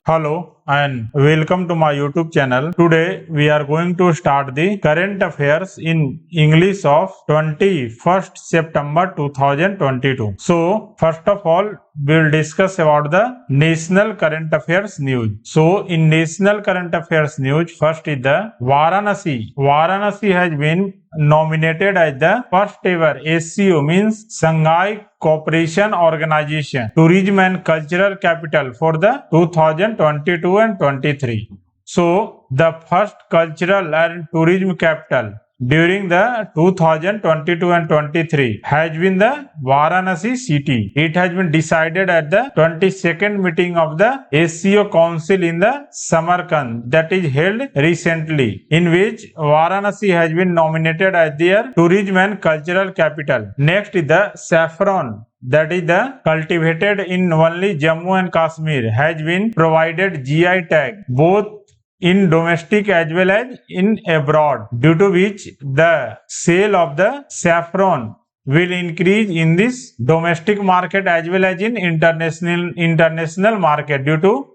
Hello and welcome to my YouTube channel. Today we are going to start the current affairs in English of 21st September 2022. So first of all we will discuss about the national current affairs news. So in national current affairs news, first is the Varanasi. Varanasi has been nominated as the first ever SCO, means Shanghai Cooperation Organization tourism and cultural capital for the 2022 and 23. So the first cultural and tourism capital during the 2022 and 23 has been the Varanasi city. It has been decided at the 22nd meeting of the SCO Council in the Samarkand that is held recently, in which Varanasi has been nominated as their tourism and cultural capital. Next is the saffron, that is the cultivated in only Jammu and Kashmir, has been provided GI tag both in domestic as well as in abroad, due to which the sale of the saffron will increase in this domestic market as well as in international market due to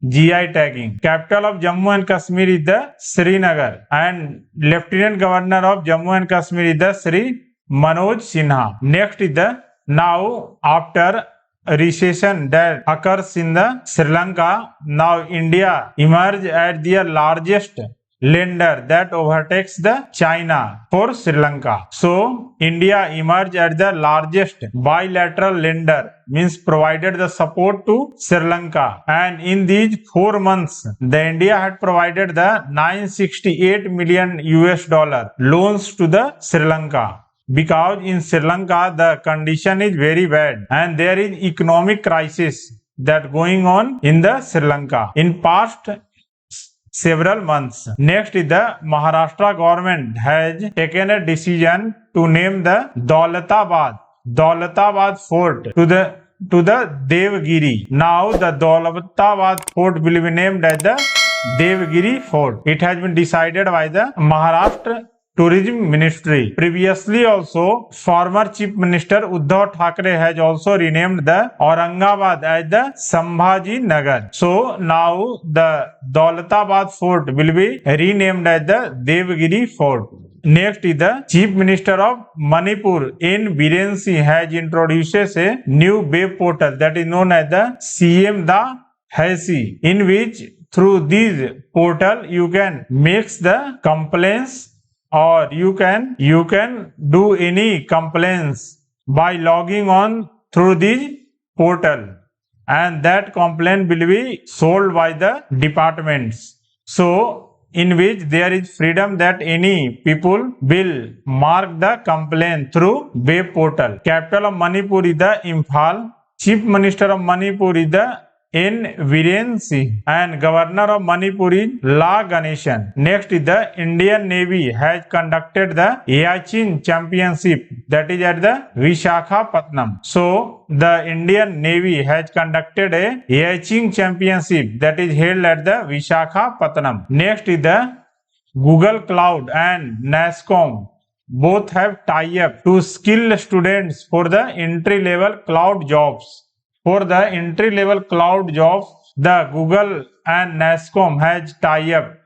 GI tagging. Capital of Jammu and Kashmir is the Srinagar and Lieutenant Governor of Jammu and Kashmir is the Sri Manoj Sinha. Next is the now after recession that occurs in the Sri Lanka, now India emerge as their largest lender that overtakes the China for Sri Lanka. So India emerged as the largest bilateral lender, means provided the support to Sri Lanka, and in these 4 months the India had provided the 968 million US dollar loans to the Sri Lanka. Because in Sri Lanka the condition is very bad and there is economic crisis that going on in the Sri Lanka in past several months. Next is the Maharashtra government has taken a decision to name the Daulatabad fort to the Devgiri. Now the Daulatabad fort will be named as the Devgiri fort. It has been decided by the Maharashtra Tourism Ministry. Previously also, former Chief Minister Uddhav Thackeray has also renamed the Aurangabad as the Sambhaji Nagar. So now the Daulatabad Fort will be renamed as the Devgiri Fort. Next is the Chief Minister of Manipur N. Biren Singh has introduced a new web portal that is known as the CM Da Haisi, in which through this portal you can make the complaints or you can do any complaints by logging on through the portal, and that complaint will be solved by the departments. So in which there is freedom that any people will mark the complaint through web portal. Capital of Manipur is the Imphal. Chief Minister of Manipur is the N. Biren Singh and Governor of Manipur is La Ganeshan. Next is the Indian Navy has conducted the Yachin Championship that is at the Visakhapatnam. So the Indian Navy has conducted a Yachin Championship that is held at the Visakhapatnam. Next is the Google Cloud and NASSCOM both have tie-up to skill students for the entry-level cloud jobs. For the entry-level cloud jobs, the Google and NASSCOM has tie-up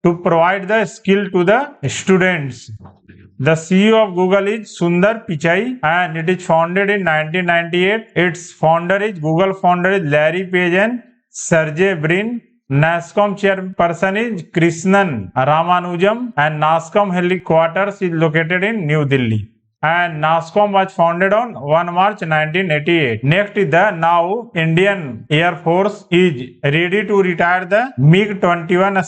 to provide the skill to the students. The CEO of Google is Sundar Pichai and it is founded in 1998. Its founder is Google founder is Larry Page and Sergey Brin. NASSCOM chairperson is Krishnan Ramanujam and NASSCOM headquarters is located in New Delhi. And NASSCOM was founded on 1 March 1988. Next is the now Indian Air Force is ready to retire the MiG-21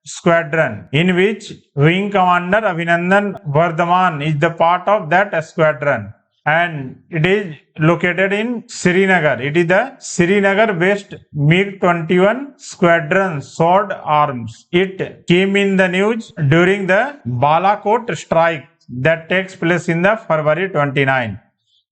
squadron, in which Wing Commander Abhinandan Vardhaman is the part of that squadron, and it is located in Srinagar. It is the Srinagar-based MiG-21 squadron sword arms. It came in the news during the Balakot strike that takes place in the February 29,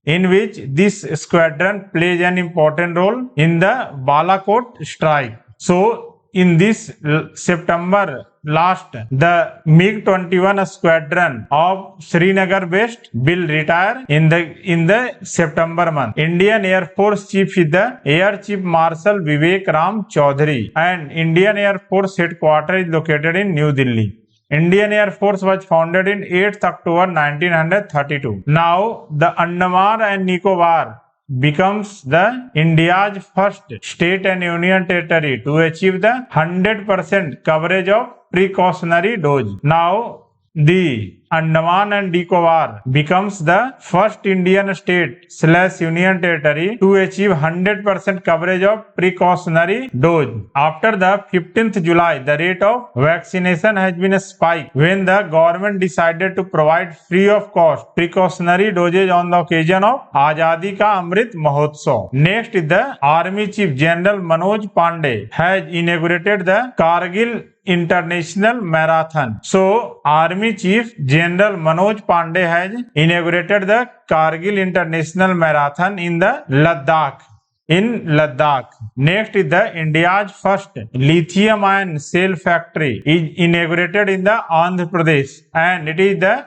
in which this squadron plays an important role in the Balakot strike. So in this September last, the MiG-21 squadron of Srinagar West will retire in the September month. Indian Air Force Chief is the Air Chief Marshal Vivek Ram Chaudhary, and Indian Air Force headquarters is located in New Delhi. Indian Air Force was founded in 8th October 1932. Now, the Andaman and Nicobar becomes the India's first state and union territory to achieve the 100% coverage of precautionary dose. Now, the Andaman and Nicobar becomes the first Indian state/union territory to achieve 100% coverage of precautionary dose. After the 15th July, the rate of vaccination has been spiked when the government decided to provide free of cost precautionary doses on the occasion of Azadi Ka Amrit Mahotsav. Next is the Army Chief General Manoj Pandey has inaugurated the Kargil International Marathon. So, Army Chief General Manoj Pandey has inaugurated the Kargil International Marathon in the Ladakh. Next is the India's first lithium-ion cell factory is inaugurated in the Andhra Pradesh, and it is the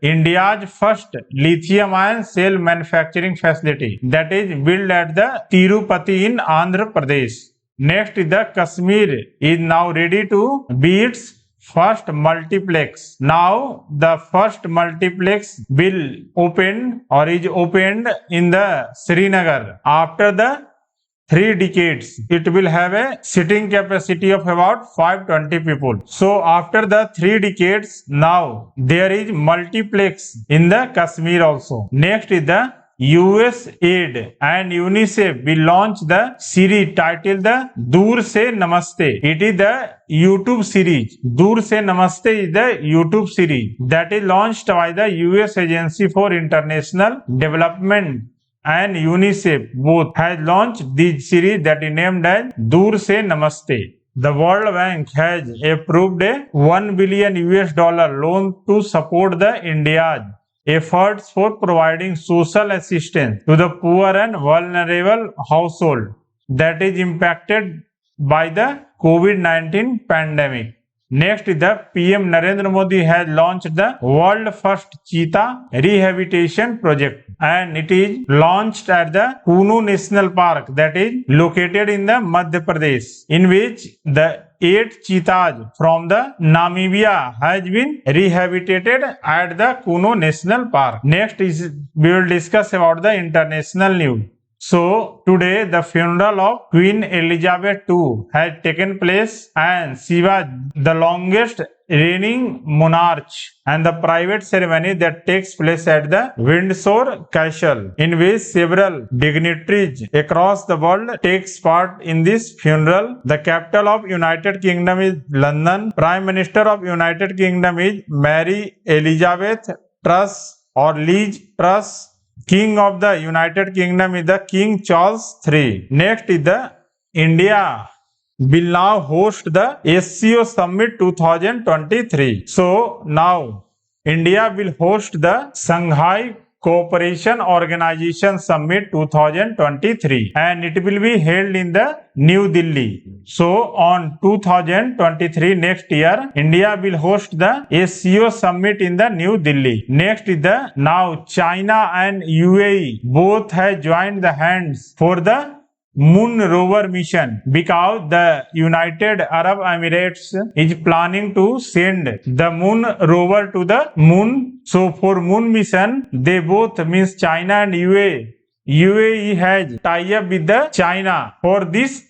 India's first lithium-ion cell manufacturing facility that is built at the Tirupati in Andhra Pradesh. Next is the Kashmir is now ready to be its first multiplex. Now the first multiplex will is opened in the Srinagar. After the 3 decades, it will have a sitting capacity of about 520 people. So after the 3 decades, now there is multiplex in the Kashmir also. Next is the USAID and UNICEF will launch the series titled the Dur Se Namaste. It is the YouTube series. Dur Se Namaste is the YouTube series that is launched by the US Agency for International Development, and UNICEF both has launched this series that is named as Dur Se Namaste. The World Bank has approved a $1 billion loan to support the India's efforts for providing social assistance to the poor and vulnerable household that is impacted by the COVID-19 pandemic. Next, the PM Narendra Modi has launched the world first cheetah rehabilitation project, and it is launched at the Kuno National Park that is located in the Madhya Pradesh, in which the 8 cheetahs from the Namibia has been rehabilitated at the Kuno National Park. Next is we will discuss about the international news. So today the funeral of Queen Elizabeth II has taken place, and she was the longest reigning monarch, and the private ceremony that takes place at the Windsor Castle, in which several dignitaries across the world takes part in this funeral. The capital of United Kingdom is London. Prime Minister of United Kingdom is Mary Elizabeth Truss or Liz Truss. King of the United Kingdom is the King Charles III. Next is the India will now host the SCO Summit 2023. So now India will host the Shanghai Cooperation Organization Summit 2023, and it will be held in the New Delhi. So on 2023 next year, India will host the SCO Summit in the New Delhi. Next is the now China and UAE both have joined the hands for the Moon rover mission, because the United Arab Emirates is planning to send the Moon rover to the moon. So for moon mission, they both means China and UAE. UAE has tie up with the China for this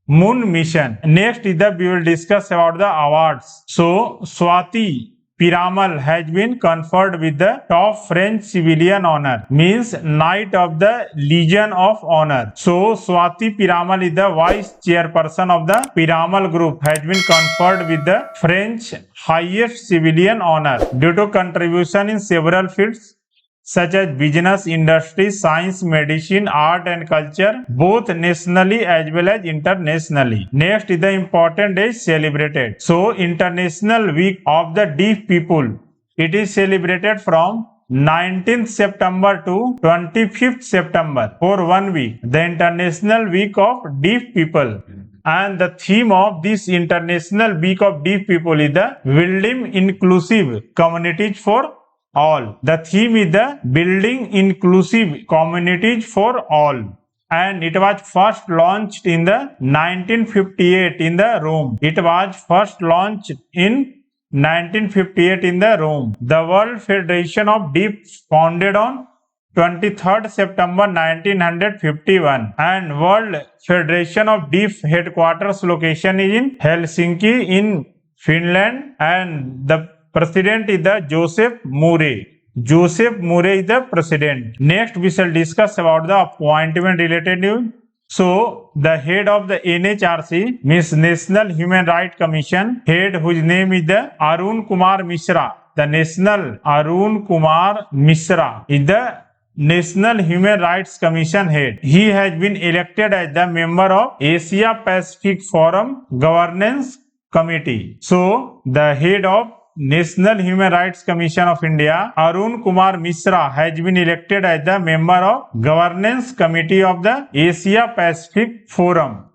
moon mission. Next is the we will discuss about the awards. So Swati Piramal has been conferred with the top French civilian honor, means Knight of the Legion of Honor. So Swati Piramal is the vice chairperson of the Piramal Group, has been conferred with the French highest civilian honor due to contribution in several fields such as business, industry, science, medicine, art and culture, both nationally as well as internationally. Next is the important day celebrated. So International Week of the Deaf People. It is celebrated from 19th September to 25th September for 1 week. The International Week of Deaf People. And the theme of this International Week of Deaf People is the Building Inclusive Communities for All. The theme is the Building Inclusive Communities for All. And it was first launched in the 1958 in the Rome. It was first launched in 1958 in the Rome. The World Federation of Deaf founded on 23rd September 1951, and World Federation of Deaf headquarters location is in Helsinki in Finland, and the president is the Joseph Murray. Joseph Murray is the president. Next, we shall discuss about the appointment related news. So, the head of the NHRC, means National Human Rights Commission, head whose name is the Arun Kumar Mishra. The National Arun Kumar Mishra is the National Human Rights Commission head. He has been elected as the member of Asia Pacific Forum Governance Committee. So, the head of National Human Rights Commission of India, Arun Kumar Mishra, has been elected as the member of Governance Committee of the Asia Pacific Forum.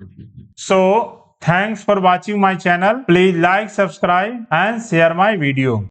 So, thanks for watching my channel. Please like, subscribe and share my video.